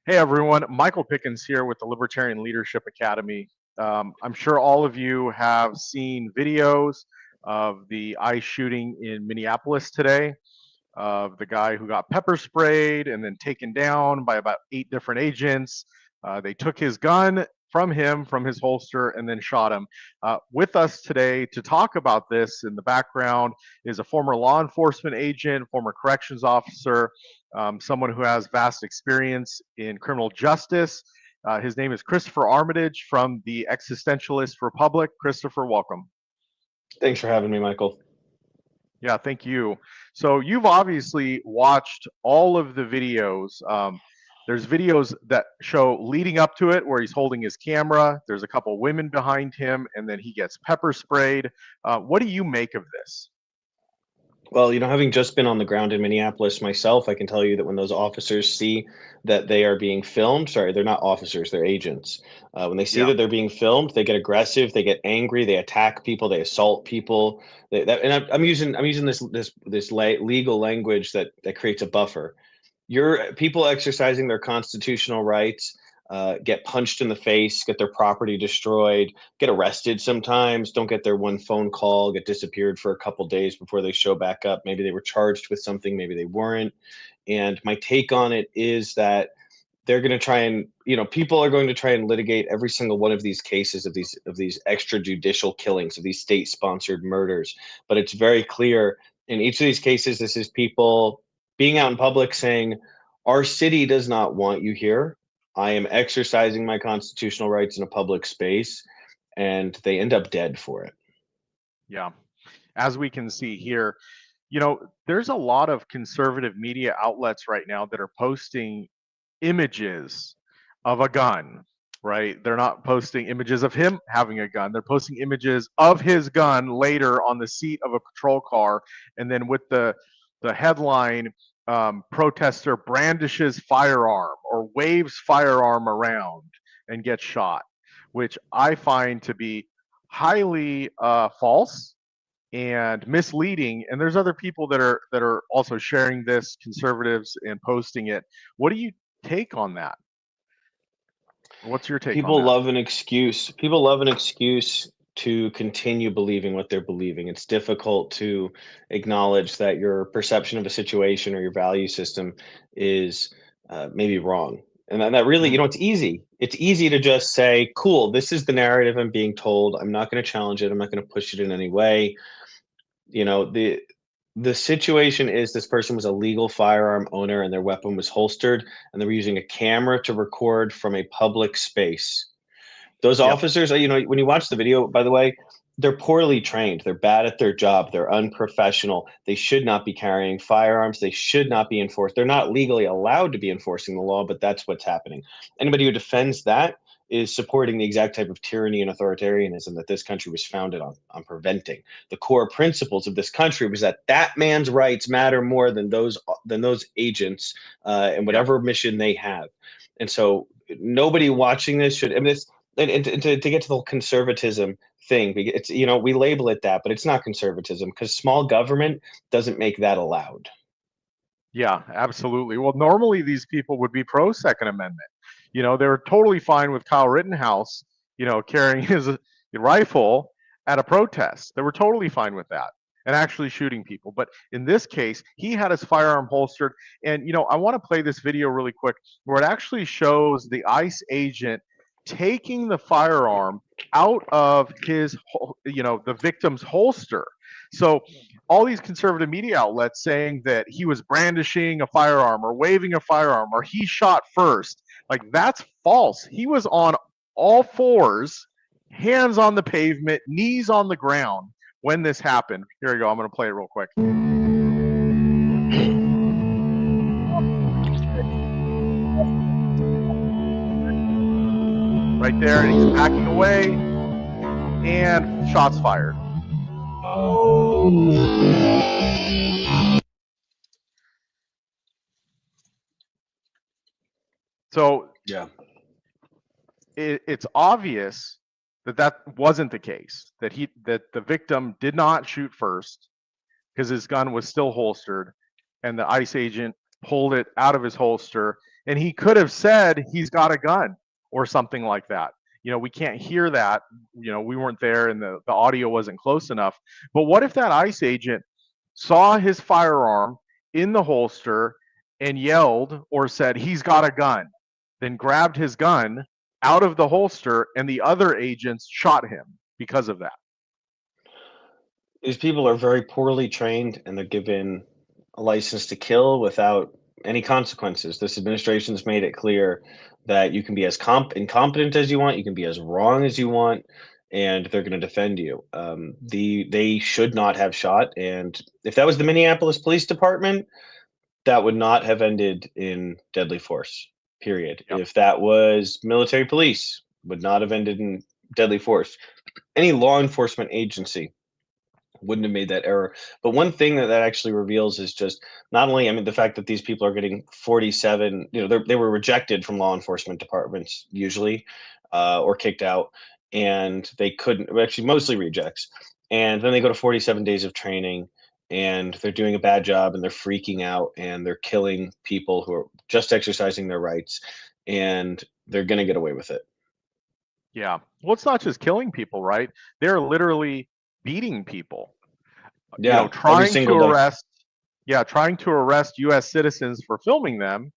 Hey everyone, Michael Pickens here with the Libertarian Leadership Academy. I'm sure all of you have seen videos of the ICE shooting in Minneapolis today, of the guy who got pepper sprayed and then taken down by about 8 different agents. They took his gun from him, from his holster, and then shot him. With us today to talk about this in the background is a former law enforcement agent, former corrections officer, someone who has vast experience in criminal justice. His name is Christopher Armitage from the Existentialist Republic. Christopher, welcome. Thanks for having me, Michael. Yeah, thank you. So you've obviously watched all of the videos. There's videos that show leading up to it where he's holding his camera. There's a couple women behind him, and then he gets pepper sprayed. What do you make of this? Well, having just been on the ground in Minneapolis myself, I can tell you that when those officers see that they are being filmed, sorry, they're not officers, they're agents. When they see Yeah, that they're being filmed, they get aggressive, they get angry, they attack people, they assault people. And I'm using this legal language that creates a buffer. Your people exercising their constitutional rights get punched in the face, get their property destroyed, get arrested sometimes, don't get their one phone call, get disappeared for a couple days before they show back up. Maybe they were charged with something, maybe they weren't. And my take on it is that they're going to try and people are going to try and litigate every single one of these cases of these extrajudicial killings, of these state sponsored murders. But it's very clear in each of these cases, this is people being out in public saying, our city does not want you here. I am exercising my constitutional rights in a public space, and they end up dead for it. yeah. As we can see here, there's a lot of conservative media outlets right now that are posting images of a gun, right? They're not posting images of him having a gun. They're posting images of his gun later on the seat of a patrol car, and then with the headline, protester brandishes firearm or waves firearm around and gets shot, which I find to be highly false and misleading. And there's other people that are also sharing this, conservatives, and posting it. What do you take on that? What's your take on People that? love an excuse. People love an excuse to continue believing what they're believing. It's difficult to acknowledge that your perception of a situation or your value system is maybe wrong. And that really, Mhm. it's easy. It's easy to just say, cool, this is the narrative I'm being told. I'm not going to challenge it. I'm not going to push it in any way. You know, the situation is this person was a legal firearm owner and their weapon was holstered and they were using a camera to record from a public space. Those Yep. officers, when you watch the video, by the way, they're poorly trained. They're bad at their job. They're unprofessional. They should not be carrying firearms. They should not be enforced. They're not legally allowed to be enforcing the law, but that's what's happening. Anybody who defends that is supporting the exact type of tyranny and authoritarianism that this country was founded on preventing. The core principles of this country was that that man's rights matter more than those agents and Yep. whatever mission they have. And so nobody watching this should. I mean, this and to get to the conservatism thing, it's we label it that, but it's not conservatism because small government doesn't make that allowed. Yeah, absolutely. Well, normally these people would be pro Second Amendment. They're totally fine with Kyle Rittenhouse, carrying his rifle at a protest. They were totally fine with that and actually shooting people. But in this case, he had his firearm holstered. And, I want to play this video really quick where it actually shows the ICE agent taking the firearm out of the victim's holster. So all these conservative media outlets saying that he was brandishing a firearm or waving a firearm or he shot first, like that's false. He was on all fours, hands on the pavement, knees on the ground when this happened. Here we go. I'm going to play it real quick. Right there, and he's backing away, and shots fired. So Yeah. it's obvious that that wasn't the case. That the victim did not shoot first because his gun was still holstered, and the ICE agent pulled it out of his holster And he could have said he's got a gun or something like that. We can't hear that. We weren't there and the audio wasn't close enough. But what if that ICE agent saw his firearm in the holster and yelled or said, he's got a gun, then grabbed his gun out of the holster and the other agents shot him because of that? These people are very poorly trained and they're given a license to kill without any consequences. This administration's made it clear that you can be as incompetent as you want, you can be as wrong as you want, and they're going to defend you. They should not have shot, and if that was the Minneapolis Police Department, that would not have ended in deadly force. Period. Yep. If that was military police, would not have ended in deadly force. Any law enforcement agency wouldn't have made that error. But one thing that actually reveals is just not only, I mean, the fact that these people are getting 47, they were rejected from law enforcement departments usually, or kicked out, and they couldn't, actually mostly rejects. And then they go to 47 days of training and they're doing a bad job and they're freaking out and they're killing people who are just exercising their rights, and they're going to get away with it. Yeah. Well, it's not just killing people, right? They're literally beating people. Yeah, every Trying to single day. arrest, yeah, trying to arrest U.S. citizens for filming them,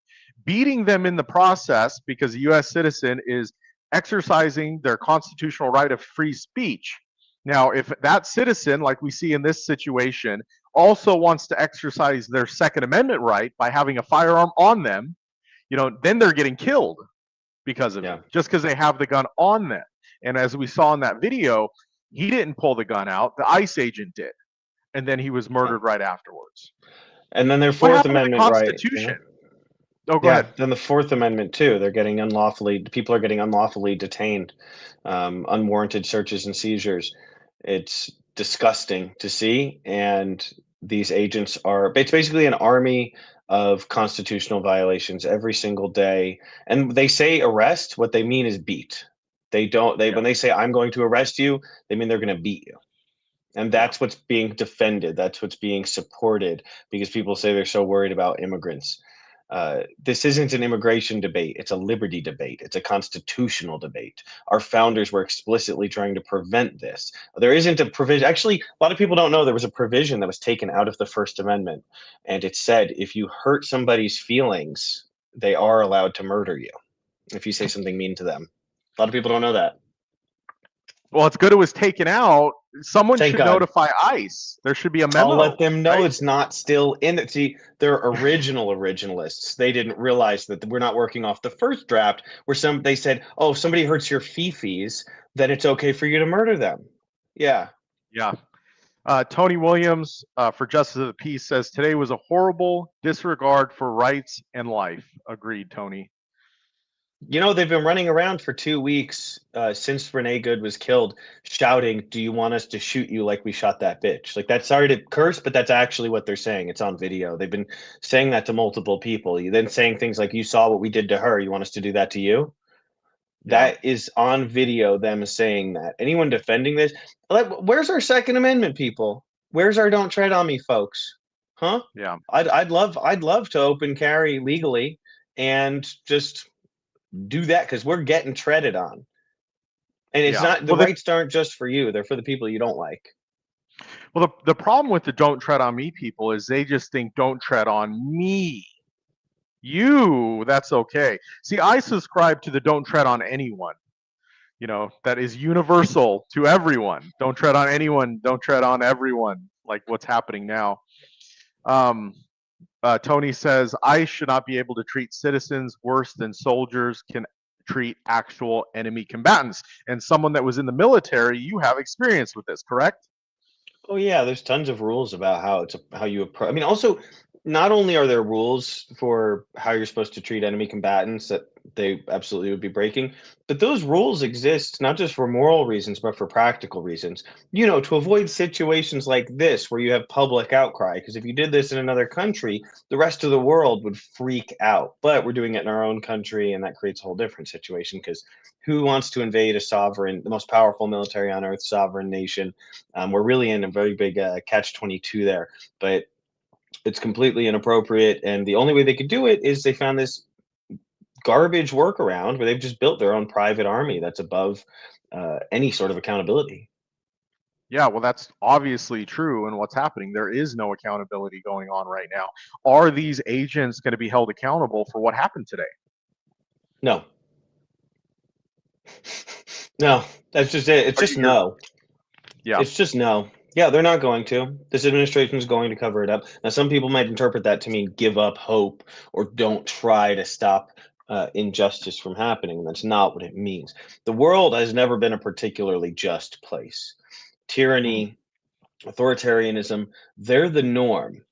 beating them in the process because a U.S. citizen is exercising their constitutional right of free speech. Now, if that citizen, like we see in this situation, also wants to exercise their Second Amendment right by having a firearm on them, then they're getting killed because of it, Yeah. just because they have the gun on them. And as we saw in that video, he didn't pull the gun out, the ICE agent did. And then he was murdered right afterwards. And then their What Fourth happened to the Amendment right. Constitution? Oh, go Yeah, ahead. then the Fourth Amendment too. They're getting unlawfully. People are getting unlawfully detained, unwarranted searches and seizures. It's disgusting to see, and these agents are. It's basically an army of constitutional violations every single day. And they say arrest. What they mean is beat. They don't. They Yeah, when they say I'm going to arrest you, they mean they're going to beat you. And yeah, that's what's being defended. That's what's being supported because people say they're so worried about immigrants. This isn't an immigration debate. It's a liberty debate. It's a constitutional debate. Our founders were explicitly trying to prevent this. There isn't a provision. Actually, a lot of people don't know there was a provision that was taken out of the First Amendment. And it said if you hurt somebody's feelings, they are allowed to murder you if you say something mean to them. A lot of people don't know that. Well, it's good it was taken out. Someone Thank should God. notify ICE. There should be a I'll let memo, them know right? it's not still in it. See, they're originalists. They didn't realize that we're not working off the first draft where they said, oh, if somebody hurts your fifis, then it's okay for you to murder them. Yeah. Yeah. Tony Williams for Justice of the Peace says today was a horrible disregard for rights and life. Agreed, Tony. They've been running around for 2 weeks since Renee Good was killed, shouting, do you want us to shoot you like we shot that bitch? Like, that's sorry to curse, but that's actually what they're saying. It's on video. They've been saying that to multiple people. You then saying things like, you saw what we did to her. You want us to do that to you? Yeah. That is on video, them saying that. Anyone defending this? Where's our Second Amendment, people? Where's our don't tread on me, folks? Huh? Yeah. I'd love to open carry legally and just do that because we're getting treaded on. And it's Yeah. not, the Well, the rights aren't just for you, they're for the people you don't like. well the problem with the don't tread on me people is they just think don't tread on me. You, that's okay. See, I subscribe to the don't tread on anyone. That is universal to everyone. Don't tread on anyone. Don't tread on everyone. Like what's happening now. Um, Tony says ICE should not be able to treat citizens worse than soldiers can treat actual enemy combatants. And someone that was in the military, you have experience with this, correct? Oh yeah, there's tons of rules about how you approach. I mean, also, not only are there rules for how you're supposed to treat enemy combatants that they absolutely would be breaking, but those rules exist not just for moral reasons, but for practical reasons. To avoid situations like this where you have public outcry. Because if you did this in another country, the rest of the world would freak out. But we're doing it in our own country, and that creates a whole different situation. Because who wants to invade the most powerful military on earth, sovereign nation? We're really in a very big catch-22 there, but it's completely inappropriate. And the only way they could do it is they found this garbage workaround where they've just built their own private army that's above any sort of accountability. Yeah, well, that's obviously true. And what's happening, there is no accountability going on right now. Are these agents going to be held accountable for what happened today? No, no, that's just it. It's Are just you, no. yeah, It's just no. Yeah, they're not going to. This administration is going to cover it up. Now, some people might interpret that to mean give up hope or don't try to stop injustice from happening. And that's not what it means. The world has never been a particularly just place. mm, Tyranny, authoritarianism, they're the norm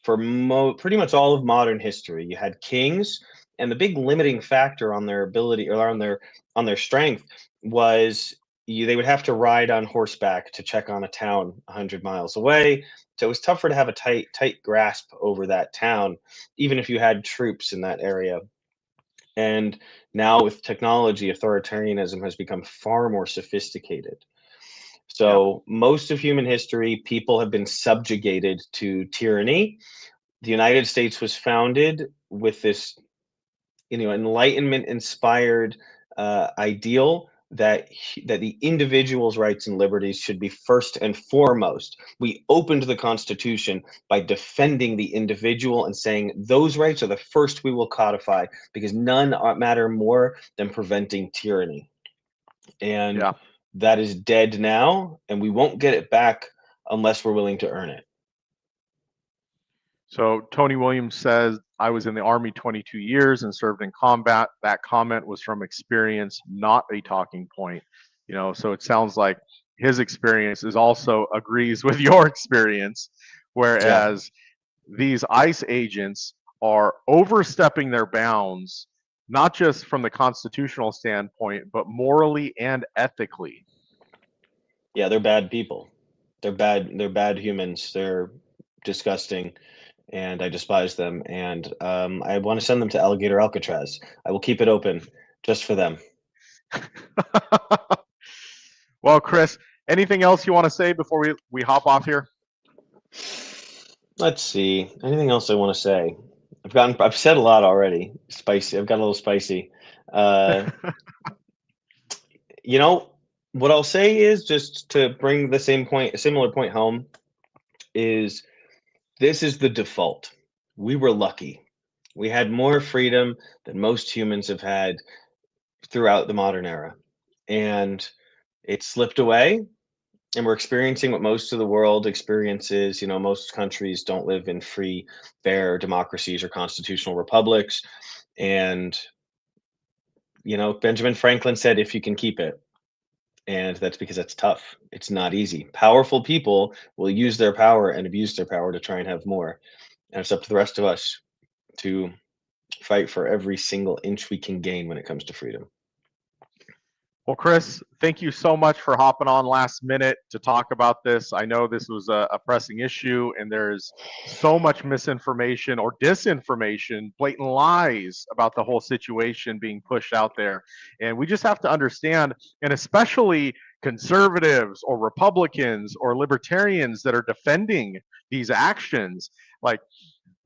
for pretty much all of modern history. You had kings, and the big limiting factor on their ability or on their strength was they would have to ride on horseback to check on a town 100 miles away. So it was tougher to have a tight grasp over that town, even if you had troops in that area. And now with technology, authoritarianism has become far more sophisticated. yeah, So most of human history, people have been subjugated to tyranny. The United States was founded with this, enlightenment inspired ideal that that the individual's rights and liberties should be first and foremost. We opened the Constitution by defending the individual and saying those rights are the first we will codify because none matter more than preventing tyranny. And yeah. that is dead now, and we won't get it back unless we're willing to earn it. So Tony Williams says, I was in the Army 22 years and served in combat. That comment was from experience, not a talking point. So it sounds like his experience is also agrees with your experience, Yeah. whereas these ICE agents are overstepping their bounds, not just from the constitutional standpoint, but morally and ethically. Yeah, they're bad people. They're bad humans. They're disgusting, and I despise them. And I want to send them to Alligator Alcatraz. I will keep it open just for them. Well, Chris, anything else you want to say before we hop off here? Let's see. Anything else I want to say? I've said a lot already. Spicy. I've got a little spicy. Uh, you know, what I'll say is just to bring the a similar point home is this is the default. We were lucky. We had more freedom than most humans have had throughout the modern era. And it slipped away, and we're experiencing what most of the world experiences. Most countries don't live in free, fair democracies or constitutional republics. And, Benjamin Franklin said, if you can keep it. And that's because that's tough. It's not easy. Powerful people will use their power and abuse their power to try and have more. And it's up to the rest of us to fight for every single inch we can gain when it comes to freedom. Well, Chris, thank you so much for hopping on last minute to talk about this. I know this was a pressing issue, and there's so much misinformation or disinformation, blatant lies about the whole situation being pushed out there. And we just have to understand, and especially conservatives or Republicans or libertarians that are defending these actions, like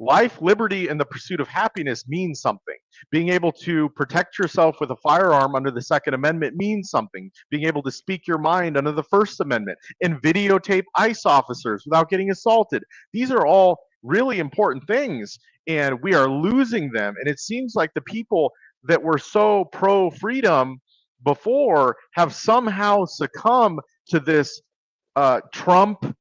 life, liberty, and the pursuit of happiness means something. Being able to protect yourself with a firearm under the Second Amendment means something. Being able to speak your mind under the First Amendment and videotape ICE officers without getting assaulted. These are all really important things, and we are losing them. And it seems like the people that were so pro freedom before have somehow succumbed to this Trump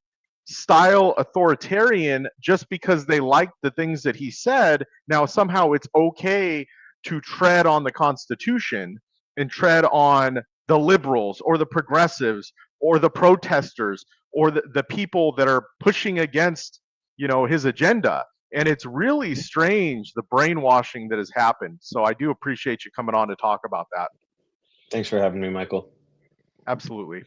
style authoritarian just because they liked the things that he said. Now, somehow it's okay to tread on the Constitution and tread on the liberals or the progressives or the protesters or the people that are pushing against, his agenda. And it's really strange the brainwashing that has happened. So I do appreciate you coming on to talk about that. Thanks for having me, Michael. Absolutely.